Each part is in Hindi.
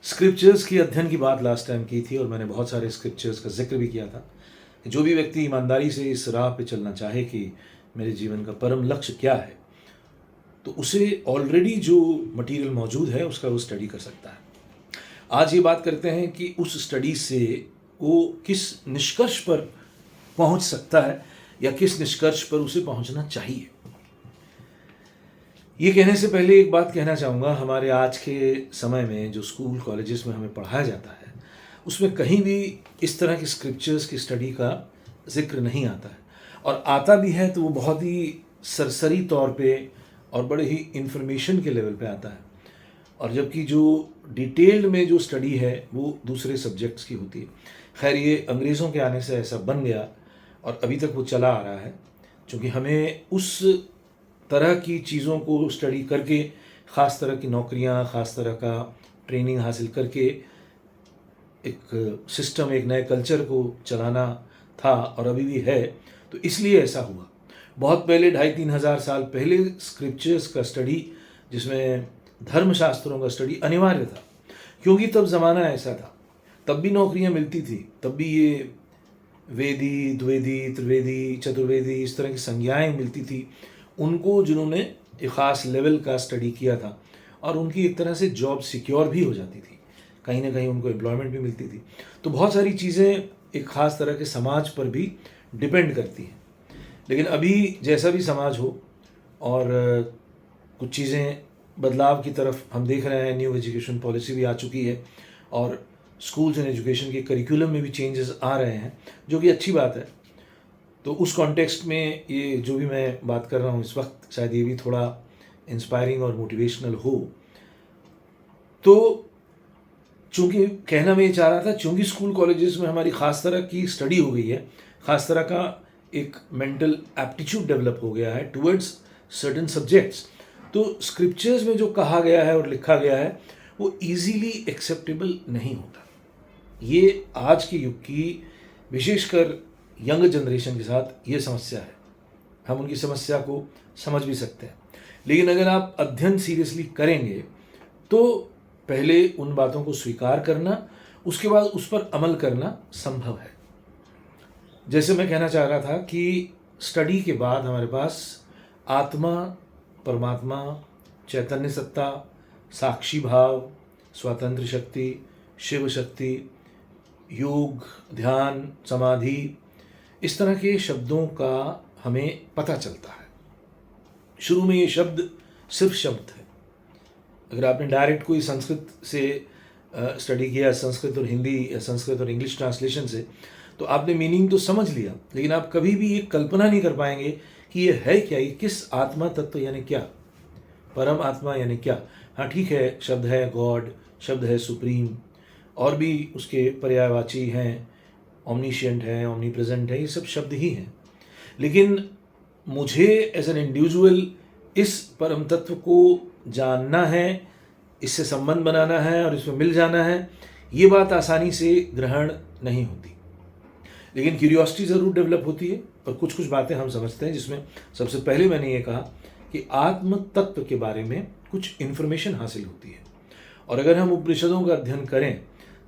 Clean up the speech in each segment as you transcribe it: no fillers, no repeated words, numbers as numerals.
स्क्रिप्चर्स की अध्ययन की बात लास्ट टाइम की थी और मैंने बहुत सारे स्क्रिप्चर्स का जिक्र भी किया था कि जो भी व्यक्ति ईमानदारी से इस राह पे चलना चाहे कि मेरे जीवन का परम लक्ष्य क्या है, तो उसे ऑलरेडी जो मटेरियल मौजूद है उसका वो स्टडी कर सकता है। आज ये बात करते हैं कि उस स्टडी से वो किस निष्कर्ष पर पहुंच सकता है या किस निष्कर्ष पर उसे पहुंचना चाहिए। ये कहने से पहले एक बात कहना चाहूँगा, हमारे आज के समय में जो स्कूल कॉलेजेस में हमें पढ़ाया जाता है उसमें कहीं भी इस तरह की स्क्रिप्चर्स की स्टडी का जिक्र नहीं आता है, और आता भी है तो वो बहुत ही सरसरी तौर पे और बड़े ही इंफॉर्मेशन के लेवल पे आता है, और जबकि जो डिटेल्ड में जो स्टडी है वो दूसरे सब्जेक्ट्स की होती है। खैर, ये अंग्रेज़ों के आने से ऐसा बन गया और अभी तक वो चला आ रहा है, क्योंकि हमें उस तरह की चीज़ों को स्टडी करके ख़ास तरह की नौकरियां, ख़ास तरह का ट्रेनिंग हासिल करके एक सिस्टम, एक नए कल्चर को चलाना था और अभी भी है, तो इसलिए ऐसा हुआ। बहुत पहले 2,500-3,000 साल पहले स्क्रिप्चर्स का स्टडी, जिसमें धर्मशास्त्रों का स्टडी अनिवार्य था, क्योंकि तब ज़माना ऐसा था, तब भी नौकरियां मिलती थी, तब भी ये वेदी, द्विवेदी, त्रिवेदी, चतुर्वेदी इस तरह की संज्ञाएं मिलती थी उनको, जिन्होंने एक ख़ास लेवल का स्टडी किया था, और उनकी एक तरह से जॉब सिक्योर भी हो जाती थी, कहीं ना कहीं उनको एम्प्लॉयमेंट भी मिलती थी। तो बहुत सारी चीज़ें एक ख़ास तरह के समाज पर भी डिपेंड करती हैं। लेकिन अभी जैसा भी समाज हो और कुछ चीज़ें बदलाव की तरफ हम देख रहे हैं, न्यू एजुकेशन पॉलिसी भी आ चुकी है और स्कूल्स एंड एजुकेशन के करिकुलम में भी चेंजेस आ रहे हैं, जो कि अच्छी बात है। तो उस कॉन्टेक्स्ट में ये जो भी मैं बात कर रहा हूँ इस वक्त, शायद ये भी थोड़ा इंस्पायरिंग और मोटिवेशनल हो। तो चूँकि कहना मैं ये चाह रहा था, चूँकि स्कूल कॉलेजेस में हमारी ख़ास तरह की स्टडी हो गई है, ख़ास तरह का एक मेंटल एप्टीट्यूड डेवलप हो गया है टुवर्ड्स सर्टेन सब्जेक्ट्स, तो स्क्रिप्चर्स में जो कहा गया है और लिखा गया है वो इजीली एक्सेप्टेबल नहीं होता। ये आज के युग की, विशेषकर यंग जनरेशन के साथ ये समस्या है। हम उनकी समस्या को समझ भी सकते हैं, लेकिन अगर आप अध्ययन सीरियसली करेंगे तो पहले उन बातों को स्वीकार करना, उसके बाद उस पर अमल करना संभव है। जैसे मैं कहना चाह रहा था कि स्टडी के बाद हमारे पास आत्मा, परमात्मा, चैतन्य सत्ता, साक्षी भाव, स्वतंत्र शक्ति, शिव शक्ति, योग, ध्यान, समाधि, इस तरह के शब्दों का हमें पता चलता है। शुरू में ये शब्द सिर्फ शब्द है। अगर आपने डायरेक्ट कोई संस्कृत से स्टडी किया, संस्कृत और हिंदी या संस्कृत और इंग्लिश ट्रांसलेशन से, तो आपने मीनिंग तो समझ लिया, लेकिन आप कभी भी ये कल्पना नहीं कर पाएंगे कि ये है क्या, ये किस आत्मा तत्व यानी क्या, परम आत्मा यानी क्या। हाँ ठीक है, शब्द है गॉड, शब्द है सुप्रीम, और भी उसके पर्यायवाची हैं, ओमनीशिएंट है, ओमनी प्रेजेंट है, ये सब शब्द ही हैं। लेकिन मुझे एज एन इंडिविजुअल इस परम तत्व को जानना है, इससे संबंध बनाना है और इसमें मिल जाना है, ये बात आसानी से ग्रहण नहीं होती। लेकिन क्यूरियोसिटी ज़रूर डेवलप होती है और कुछ कुछ बातें हम समझते हैं, जिसमें सबसे पहले मैंने ये कहा कि आत्म तत्व के बारे में कुछ इन्फॉर्मेशन हासिल होती है। और अगर हम उपनिषदों का अध्ययन करें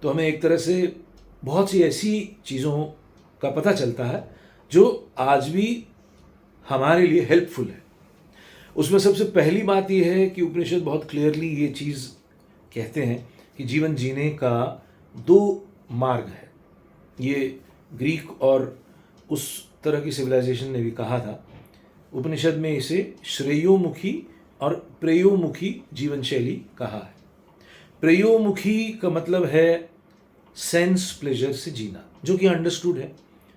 तो हमें एक तरह से बहुत सी ऐसी चीज़ों का पता चलता है जो आज भी हमारे लिए हेल्पफुल है। उसमें सबसे पहली बात यह है कि उपनिषद बहुत क्लियरली ये चीज़ कहते हैं कि जीवन जीने का दो मार्ग है। ये ग्रीक और उस तरह की सिविलाइजेशन ने भी कहा था। उपनिषद में इसे श्रेयोमुखी और प्रेयोमुखी जीवन शैली कहा है। प्रेयोमुखी का मतलब है सेंस प्लेजर से जीना, जो कि अंडरस्टूड है।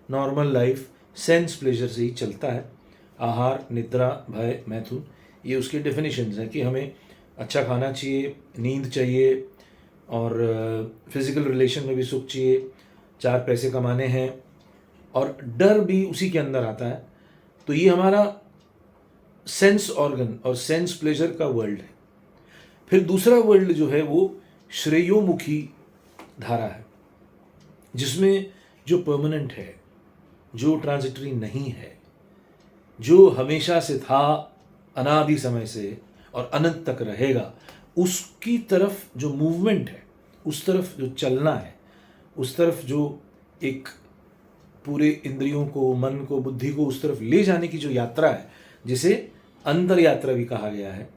नॉर्मल लाइफ सेंस प्लेजर से ही चलता है। आहार, निद्रा, भय, मैथुन, ये उसके डेफिनेशंस हैं कि हमें अच्छा खाना चाहिए, नींद चाहिए, और फिज़िकल रिलेशन में भी सुख चाहिए, 4 पैसे कमाने हैं, और डर भी उसी के अंदर आता है। तो ये हमारा सेंस ऑर्गन और सेंस प्लेजर का वर्ल्ड है। फिर दूसरा वर्ल्ड जो है वो श्रेयोमुखी धारा है, जिसमें जो परमानेंट है, जो ट्रांजिटरी नहीं है, जो हमेशा से था, अनादि समय से और अनंत तक रहेगा, उसकी तरफ जो मूवमेंट है, उस तरफ जो चलना है, उस तरफ जो एक पूरे इंद्रियों को, मन को, बुद्धि को उस तरफ ले जाने की जो यात्रा है, जिसे अंतर यात्रा भी कहा गया है,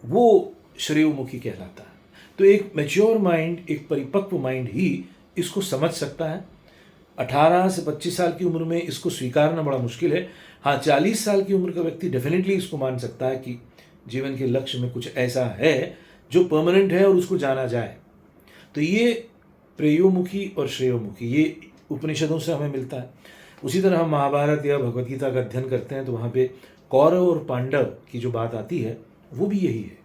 वो श्रेयोमुखी कहलाता है। तो एक मैच्योर माइंड, एक परिपक्व माइंड ही इसको समझ सकता है। 18 से 25 साल की उम्र में इसको स्वीकारना बड़ा मुश्किल है। हाँ, 40 साल की उम्र का व्यक्ति डेफिनेटली इसको मान सकता है कि जीवन के लक्ष्य में कुछ ऐसा है जो परमानेंट है और उसको जाना जाए। तो ये प्रेयोमुखी और श्रेयोमुखी, ये उपनिषदों से हमें मिलता है। उसी तरह हम महाभारत या भगवत गीता का अध्ययन करते हैं तो वहाँ पे कौरव और पांडव की जो बात आती है वो भी यही है।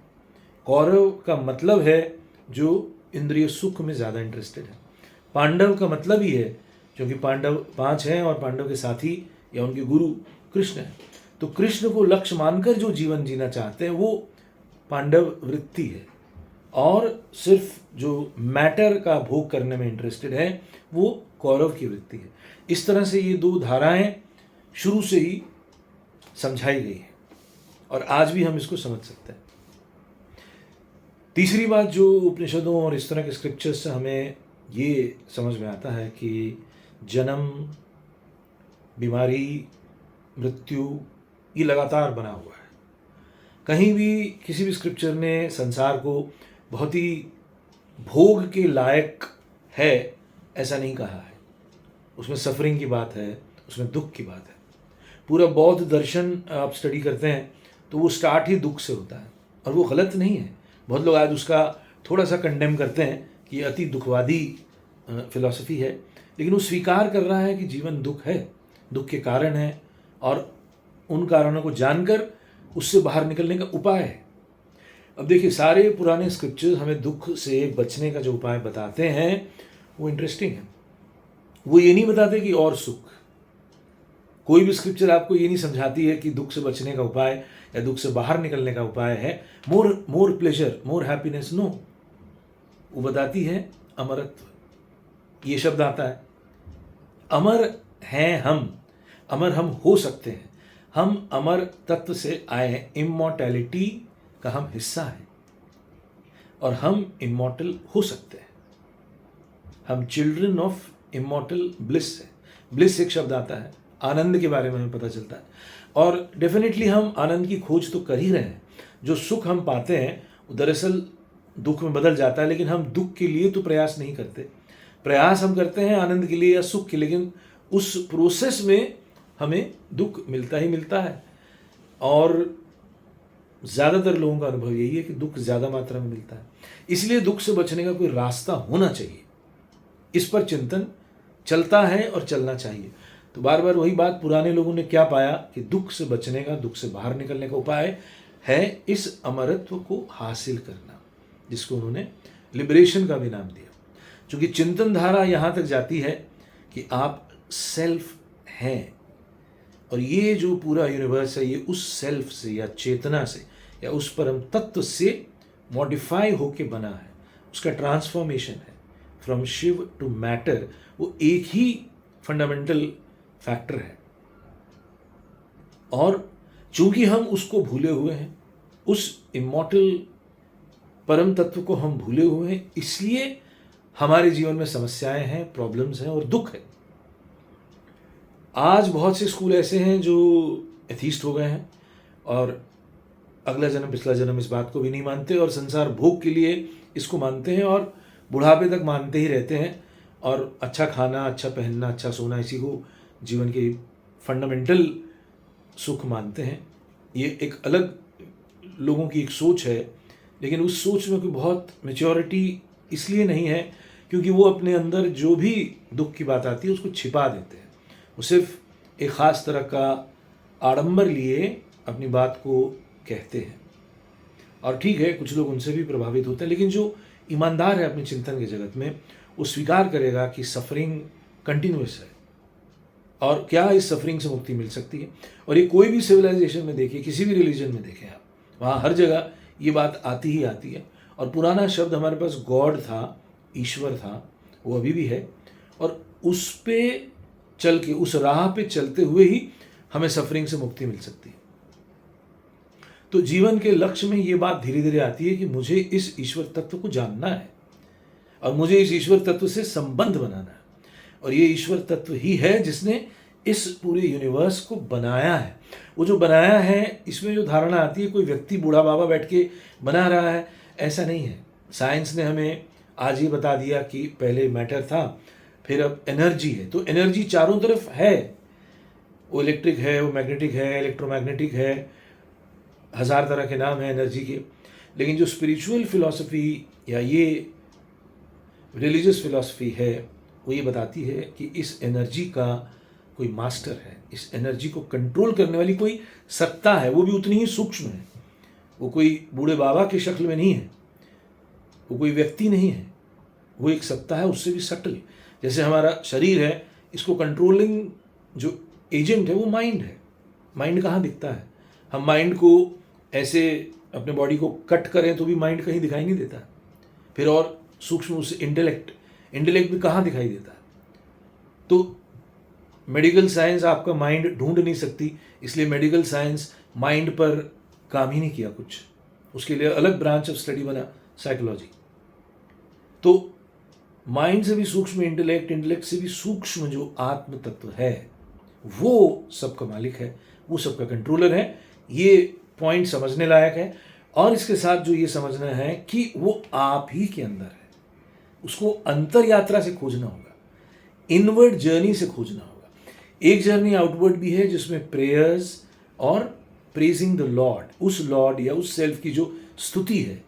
कौरव का मतलब है जो इंद्रिय सुख में ज़्यादा इंटरेस्टेड है। पांडव का मतलब ही है क्योंकि पांडव 5 हैं और पांडव के साथी या उनके गुरु कृष्ण हैं। तो कृष्ण को लक्ष्य मानकर जो जीवन जीना चाहते हैं वो पांडव वृत्ति है, और सिर्फ जो मैटर का भोग करने में इंटरेस्टेड है वो कौरव की वृत्ति है। इस तरह से ये दो धाराएं शुरू से ही समझाई गई हैं और आज भी हम इसको समझ सकते हैं। तीसरी बात जो उपनिषदों और इस तरह के स्क्रिप्चर्स से हमें ये समझ में आता है कि जन्म, बीमारी, मृत्यु ये लगातार बना हुआ है। कहीं भी किसी भी स्क्रिप्चर ने संसार को बहुत ही भोग के लायक है ऐसा नहीं कहा है। उसमें सफरिंग की बात है, उसमें दुख की बात है। पूरा बौद्ध दर्शन आप स्टडी करते हैं तो वो स्टार्ट ही दुख से होता है और वो गलत नहीं है। बहुत लोग आज उसका थोड़ा सा कंडेम करते हैं कि अति दुखवादी फिलॉसफी है, लेकिन वो स्वीकार कर रहा है कि जीवन दुख है, दुख के कारण है और उन कारणों को जानकर उससे बाहर निकलने का उपाय है। अब देखिए, सारे पुराने स्क्रिप्चर्स हमें दुख से बचने का जो उपाय बताते हैं वो इंटरेस्टिंग है। वो ये नहीं बताते कि और सुख। कोई भी स्क्रिप्चर आपको ये नहीं समझाती है कि दुख से बचने का उपाय या दुख से बाहर निकलने का उपाय है मोर प्लेजर, मोर हैप्पीनेस। नो, वो बताती है अमरत्व। ये शब्द आता है, अमर हैं हम, अमर हम हो सकते हैं, हम अमर तत्व से आए हैं, इमॉर्टैलिटी का हम हिस्सा हैं और हम इमॉर्टल हो सकते हैं। हम चिल्ड्रन ऑफ इमॉर्टल ब्लिस है। ब्लिस एक शब्द आता है, आनंद के बारे में हमें पता चलता है और डेफिनेटली हम आनंद की खोज तो कर ही रहे हैं। जो सुख हम पाते हैं वो दरअसल दुख में बदल जाता है, लेकिन हम दुख के लिए तो प्रयास नहीं करते। प्रयास हम करते हैं आनंद के लिए या सुख के, लेकिन उस प्रोसेस में हमें दुख मिलता ही मिलता है। और ज़्यादातर लोगों का अनुभव यही है कि दुख ज़्यादा मात्रा में मिलता है। इसलिए दुख से बचने का कोई रास्ता होना चाहिए, इस पर चिंतन चलता है और चलना चाहिए। तो बार बार वही बात, पुराने लोगों ने क्या पाया कि दुख से बचने का, दुख से बाहर निकलने का उपाय है इस अमरत्व को हासिल करना, जिसको उन्होंने लिबरेशन का भी नाम दिया। क्योंकि चिंतन धारा यहाँ तक जाती है कि आप सेल्फ हैं और ये जो पूरा यूनिवर्स है ये उस सेल्फ से या चेतना से या उस परम तत्व से मॉडिफाई होके बना है। उसका ट्रांसफॉर्मेशन है फ्रॉम शिव टू मैटर। वो एक ही फंडामेंटल फैक्टर है और चूंकि हम उसको भूले हुए हैं, उस इमॉर्टल परम तत्व को हम भूले हुए हैं, इसलिए हमारे जीवन में समस्याएं हैं, प्रॉब्लम्स हैं और दुख है। आज बहुत से स्कूल ऐसे हैं जो एथीस्ट हो गए हैं और अगला जन्म पिछला जन्म इस बात को भी नहीं मानते और संसार भोग के लिए इसको मानते हैं और बुढ़ापे तक मानते ही रहते हैं और अच्छा खाना, अच्छा पहनना, अच्छा सोना, इसी को जीवन के फंडामेंटल सुख मानते हैं। ये एक अलग लोगों की एक सोच है, लेकिन उस सोच में कोई बहुत मैच्योरिटी इसलिए नहीं है क्योंकि वो अपने अंदर जो भी दुख की बात आती है उसको छिपा देते हैं। वो सिर्फ एक ख़ास तरह का आडंबर लिए अपनी बात को कहते हैं और ठीक है, कुछ लोग उनसे भी प्रभावित होते हैं, लेकिन जो ईमानदार है अपने चिंतन के जगत में वो स्वीकार करेगा कि सफरिंग कंटिन्यूस है और क्या इस सफरिंग से मुक्ति मिल सकती है। और ये कोई भी सिविलाइजेशन में देखिए, किसी भी रिलीजन में देखें आप, वहाँ हर जगह ये बात आती ही आती है। और पुराना शब्द हमारे पास गॉड था, ईश्वर था, वो अभी भी है और उस पे चल के, उस राह पे चलते हुए ही हमें सफरिंग से मुक्ति मिल सकती है। तो जीवन के लक्ष्य में ये बात धीरे धीरे आती है कि मुझे इस ईश्वर तत्व को जानना है और मुझे इस ईश्वर तत्व से संबंध बनाना है। और ये ईश्वर तत्व ही है जिसने इस पूरे यूनिवर्स को बनाया है। वो जो बनाया है, इसमें जो धारणा आती है कोई व्यक्ति बूढ़ा बाबा बैठ के बना रहा है, ऐसा नहीं है। साइंस ने हमें आज ये बता दिया कि पहले मैटर था, फिर अब एनर्जी है। तो एनर्जी चारों तरफ है, वो इलेक्ट्रिक है, वो मैग्नेटिक है, इलेक्ट्रोमैग्नेटिक है, 1000 तरह के नाम हैं एनर्जी के। लेकिन जो स्पिरिचुअल फिलॉसफी या ये रिलीजियस फिलॉसफी है, वो ये बताती है कि इस एनर्जी का कोई मास्टर है, इस एनर्जी को कंट्रोल करने वाली कोई सत्ता है, वो भी उतनी ही सूक्ष्म है। वो कोई बूढ़े बाबा की शक्ल में नहीं है, वो कोई व्यक्ति नहीं है, वो एक सत्ता है, उससे भी सटल। जैसे हमारा शरीर है, इसको कंट्रोलिंग जो एजेंट है वो माइंड है। माइंड कहाँ दिखता है? हम माइंड को ऐसे अपने बॉडी को कट करें तो भी माइंड कहीं दिखाई नहीं देता। फिर और सूक्ष्म उससे इंटेलेक्ट भी कहाँ दिखाई देता है? तो मेडिकल साइंस आपका माइंड ढूंढ नहीं सकती, इसलिए मेडिकल साइंस माइंड पर काम ही नहीं किया कुछ। उसके लिए अलग ब्रांच ऑफ स्टडी बना साइकोलॉजी। तो माइंड से भी सूक्ष्म इंटेलेक्ट से भी सूक्ष्म जो आत्म तत्व है, वो सबका मालिक है, वो सबका कंट्रोलर है। ये पॉइंट समझने लायक है। और इसके साथ जो ये समझना है कि वो आप ही के अंदर है, उसको अंतर यात्रा से खोजना होगा, इनवर्ड जर्नी से खोजना होगा। एक जर्नी आउटवर्ड भी है जिसमें प्रेयर्स और प्रेजिंग द लॉर्ड, उस लॉर्ड या उस सेल्फ की जो स्तुति है,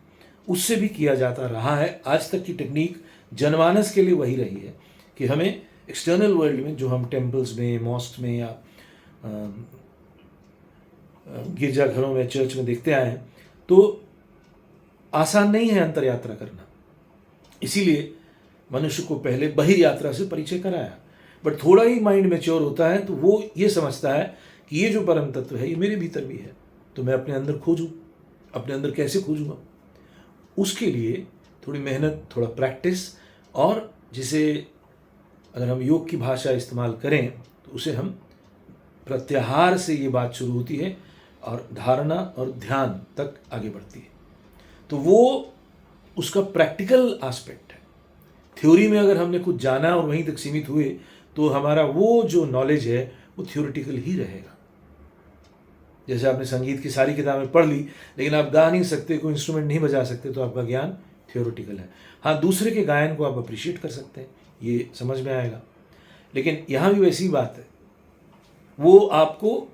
उससे भी किया जाता रहा है। आज तक की टेक्निक जनमानस के लिए वही रही है कि हमें एक्सटर्नल वर्ल्ड में, जो हम टेम्पल्स में, मॉस्क में या गिरजाघरों में, चर्च में देखते आए हैं, तो आसान नहीं है अंतर यात्रा करना। इसीलिए मनुष्य को पहले बहिर्यात्रा से परिचय कराया। बट थोड़ा ही माइंड मैच्योर होता है तो वो ये समझता है कि ये जो परम तत्व है ये मेरे भीतर भी है, तो मैं अपने अंदर खोजूं। अपने अंदर कैसे खोजूंगा? उसके लिए थोड़ी मेहनत, थोड़ा प्रैक्टिस, और जिसे अगर हम योग की भाषा इस्तेमाल करें तो उसे हम प्रत्याहार से ये बात शुरू होती है और धारणा और ध्यान तक आगे बढ़ती है। तो वो उसका प्रैक्टिकल एस्पेक्ट है। थ्योरी में अगर हमने कुछ जाना और वहीं तक सीमित हुए तो हमारा वो जो नॉलेज है वो थ्योरेटिकल ही रहेगा। जैसे आपने संगीत की सारी किताबें पढ़ ली लेकिन आप गा नहीं सकते, कोई इंस्ट्रूमेंट नहीं बजा सकते, तो आपका ज्ञान थ्योरेटिकल है। हाँ, दूसरे के गायन को आप अप्रिशिएट कर सकते हैं, ये समझ में आएगा। लेकिन यहाँ भी वैसी बात है, वो आपको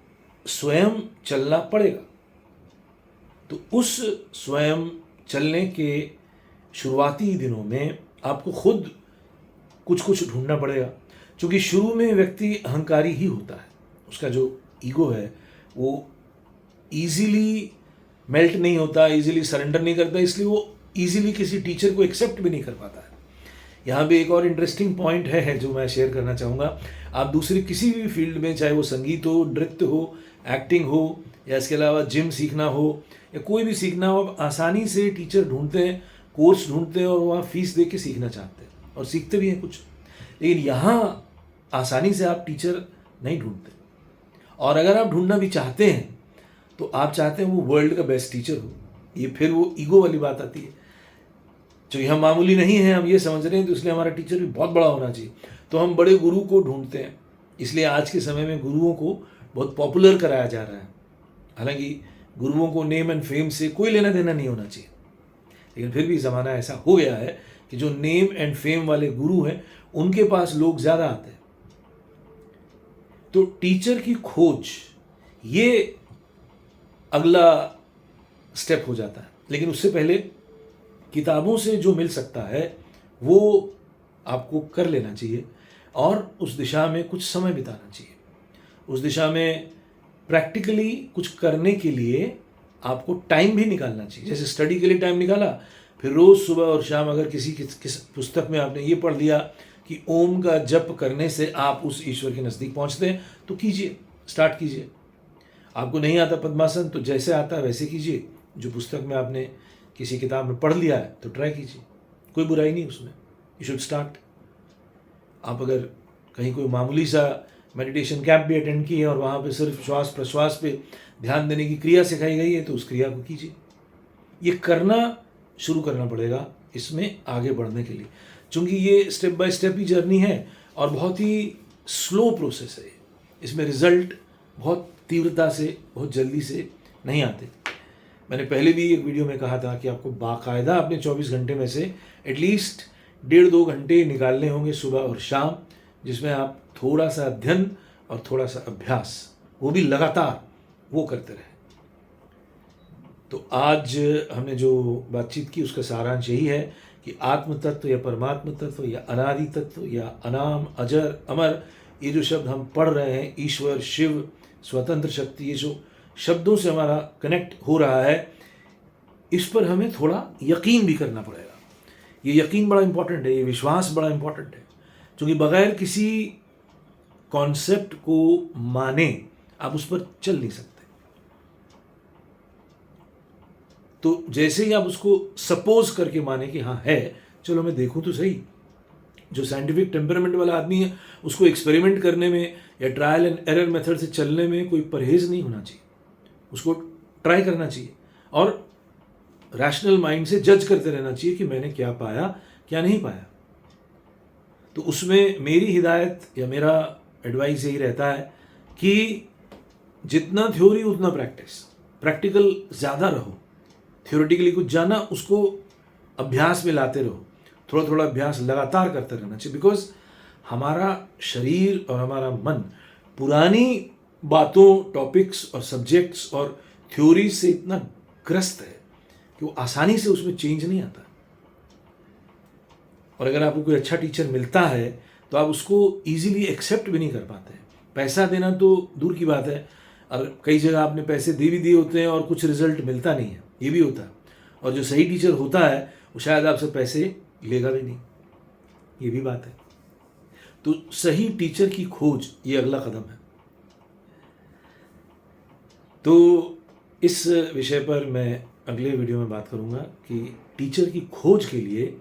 स्वयं चलना पड़ेगा। तो उस स्वयं चलने के शुरुआती दिनों में आपको खुद कुछ कुछ ढूंढना पड़ेगा। क्योंकि शुरू में व्यक्ति अहंकारी ही होता है, उसका जो ईगो है वो ईजिली मेल्ट नहीं होता, ईजिली सरेंडर नहीं करता, इसलिए वो ईजिली किसी टीचर को एक्सेप्ट भी नहीं कर पाता है। यहाँ पे एक और इंटरेस्टिंग पॉइंट है जो मैं शेयर करना चाहूँगा। आप दूसरे किसी भी फील्ड में, चाहे वो संगीत हो, नृत्य हो, एक्टिंग हो, या इसके अलावा जिम सीखना हो या कोई भी सीखना हो, आप आसानी से टीचर ढूंढते हैं, कोर्स ढूंढते हैं और वहाँ फीस दे के सीखना चाहते हैं और सीखते भी हैं कुछ। लेकिन यहाँ आसानी से आप टीचर नहीं ढूंढते, और अगर आप ढूंढना भी चाहते हैं तो आप चाहते हैं वो वर्ल्ड का बेस्ट टीचर हो। ये फिर वो ईगो वाली बात आती है, जो हम मामूली नहीं है, हम ये समझ रहे हैं तो इसलिए हमारा टीचर भी बहुत बड़ा होना चाहिए, तो हम बड़े गुरु को ढूंढते हैं। इसलिए आज के समय में गुरुओं को बहुत पॉपुलर कराया जा रहा है। हालांकि गुरुओं को नेम एंड फेम से कोई लेना देना नहीं होना चाहिए, लेकिन फिर भी ज़माना ऐसा हो गया है कि जो नेम एंड फेम वाले गुरु हैं उनके पास लोग ज़्यादा आते हैं। तो टीचर की खोज ये अगला स्टेप हो जाता है। लेकिन उससे पहले किताबों से जो मिल सकता है वो आपको कर लेना चाहिए और उस दिशा में कुछ समय बिताना चाहिए। उस दिशा में प्रैक्टिकली कुछ करने के लिए आपको टाइम भी निकालना चाहिए। जैसे स्टडी के लिए टाइम निकाला, फिर रोज़ सुबह और शाम अगर किस पुस्तक में आपने ये पढ़ लिया कि ओम का जप करने से आप उस ईश्वर के नज़दीक पहुंचते हैं, तो कीजिए, स्टार्ट कीजिए। आपको नहीं आता पद्मासन तो जैसे आता है वैसे कीजिए। जो पुस्तक में आपने किसी किताब में पढ़ लिया है तो ट्राई कीजिए, कोई बुराई नहीं उसमें। You should start. आप अगर कहीं कोई मामूली सा मेडिटेशन कैंप भी अटेंड किए और वहाँ पे सिर्फ श्वास प्रश्वास पे ध्यान देने की क्रिया सिखाई गई है तो उस क्रिया को कीजिए। ये करना शुरू करना पड़ेगा इसमें आगे बढ़ने के लिए, चूँकि ये step by step he journey है और बहुत ही स्लो प्रोसेस है। इसमें रिज़ल्ट बहुत तीव्रता से, बहुत जल्दी से नहीं आते। मैंने पहले भी एक वीडियो में कहा था कि आपको बाकायदा अपने 24 घंटे में से एटलीस्ट 1.5-2 घंटे निकालने होंगे सुबह और शाम, जिसमें आप थोड़ा सा अध्ययन और थोड़ा सा अभ्यास, वो भी लगातार, वो करते रहें। तो आज हमने जो बातचीत की उसका सारांश यही है कि आत्म तत्व या परमात्म तत्व या अनादि तत्व या अनाम, अजर, अमर, ये जो शब्द हम पढ़ रहे हैं, ईश्वर, शिव, स्वतंत्र शक्ति, ये जो शब्दों से हमारा कनेक्ट हो रहा है, इस पर हमें थोड़ा यकीन भी करना पड़ेगा। ये यकीन बड़ा इंपॉर्टेंट है, ये विश्वास बड़ा इंपॉर्टेंट है, क्योंकि बगैर किसी कॉन्सेप्ट को माने आप उस पर चल नहीं सकते। तो जैसे ही आप उसको सपोज करके माने कि हाँ है, चलो मैं देखूं तो सही। जो साइंटिफिक टेम्परामेंट वाला आदमी है, उसको एक्सपेरिमेंट करने में या ट्रायल एंड एरर मेथड से चलने में कोई परहेज नहीं होना चाहिए, उसको ट्राई करना चाहिए और रैशनल माइंड से जज करते रहना चाहिए कि मैंने क्या पाया, क्या नहीं पाया। तो उसमें मेरी हिदायत या मेरा एडवाइस यही रहता है कि जितना थ्योरी उतना प्रैक्टिस, प्रैक्टिकल ज़्यादा रहो। थ्योरेटिकली कुछ जाना, उसको अभ्यास में लाते रहो, थोड़ा थोड़ा अभ्यास लगातार करते रहना चाहिए। बिकॉज हमारा शरीर और हमारा मन पुरानी बातों, टॉपिक्स और सब्जेक्ट्स और थ्योरीज से इतना ग्रस्त है कि वो आसानी से उसमें चेंज नहीं आता। और अगर आपको कोई अच्छा टीचर मिलता है तो आप उसको ईजिली एक्सेप्ट भी नहीं कर पाते हैं। पैसा देना तो दूर की बात है, और कई जगह आपने पैसे दे भी दिए होते हैं और कुछ रिजल्ट मिलता नहीं है, ये भी होता है। और जो सही टीचर होता है वो शायद आपसे पैसे लेगा भी नहीं, ये भी बात है। तो सही टीचर की खोज, ये अगला कदम है। तो इस विषय पर मैं अगले वीडियो में बात करूंगा कि टीचर की खोज के लिए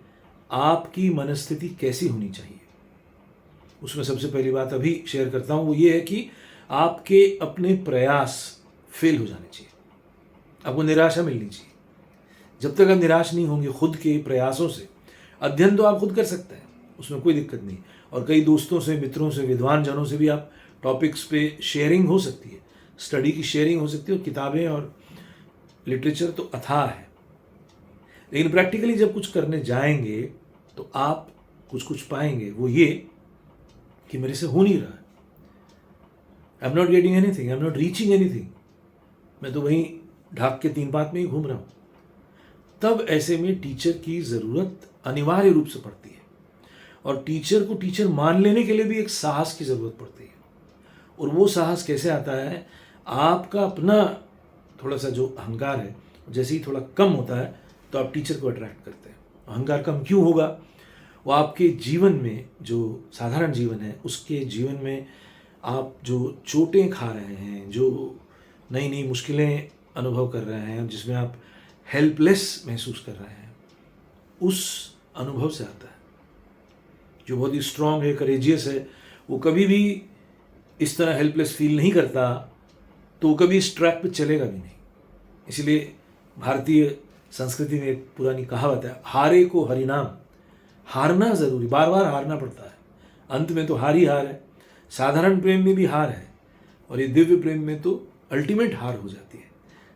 आपकी मनस्थिति कैसी होनी चाहिए। उसमें सबसे पहली बात अभी शेयर करता हूं, वो ये है कि आपके अपने प्रयास फेल हो जाने चाहिए, आपको निराशा मिलनी चाहिए। जब तक आप निराश नहीं होंगे खुद के प्रयासों से, अध्ययन तो आप खुद कर सकते हैं, उसमें कोई दिक्कत नहीं। और कई दोस्तों से, मित्रों से, विद्वान जनों से भी आप टॉपिक्स पे शेयरिंग हो सकती है, स्टडी की शेयरिंग हो सकती है। और किताबें और लिटरेचर तो अथाह है, लेकिन प्रैक्टिकली जब कुछ करने जाएंगे तो आप कुछ कुछ पाएंगे। वो ये कि मेरे से हो नहीं रहा है, I am not getting anything, I am not reaching anything, मैं तो वहीं ढाक के तीन पात में ही घूम रहा हूँ। तब ऐसे में टीचर की ज़रूरत अनिवार्य रूप से पड़ती है, और टीचर को टीचर मान लेने के लिए भी एक साहस की ज़रूरत पड़ती है। और वो साहस कैसे आता है, आपका अपना थोड़ा सा जो अहंकार है, जैसे ही थोड़ा कम होता है तो आप टीचर को अट्रैक्ट करते हैं। अहंकार कम क्यों होगा, वो आपके जीवन में, जो साधारण जीवन है उसके जीवन में आप जो चोटें खा रहे हैं, जो नई नई मुश्किलें अनुभव कर रहे हैं, जिसमें आप हेल्पलेस महसूस कर रहे हैं, उस अनुभव से आता है। जो बहुत ही स्ट्रांग है, करेजियस है, वो कभी भी इस तरह हेल्पलेस फील नहीं करता, तो वो कभी इस ट्रैक पे चलेगा भी नहीं। इसलिए भारतीय संस्कृति में एक पुरानी कहावत है, हारे को हरिनाम। हारना ज़रूरी, बार बार हारना पड़ता है, अंत में तो हार ही हार है। साधारण प्रेम में भी हार है, और ये दिव्य प्रेम में तो अल्टीमेट हार हो जाती है।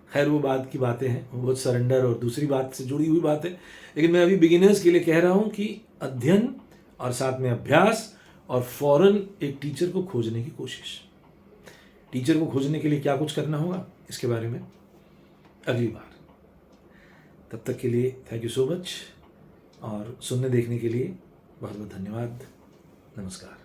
खैर वो बात की बातें हैं, वो बहुत सरेंडर और दूसरी बात से जुड़ी हुई बात है। लेकिन मैं अभी बिगिनर्स के लिए कह रहा हूँ कि अध्ययन और साथ में अभ्यास, और फौरन एक टीचर को खोजने की कोशिश। टीचर को खोजने के लिए क्या कुछ करना होगा, इसके बारे में अगली बार। तब तक के लिए थैंक यू सो मच, और सुनने देखने के लिए बहुत बहुत धन्यवाद। नमस्कार।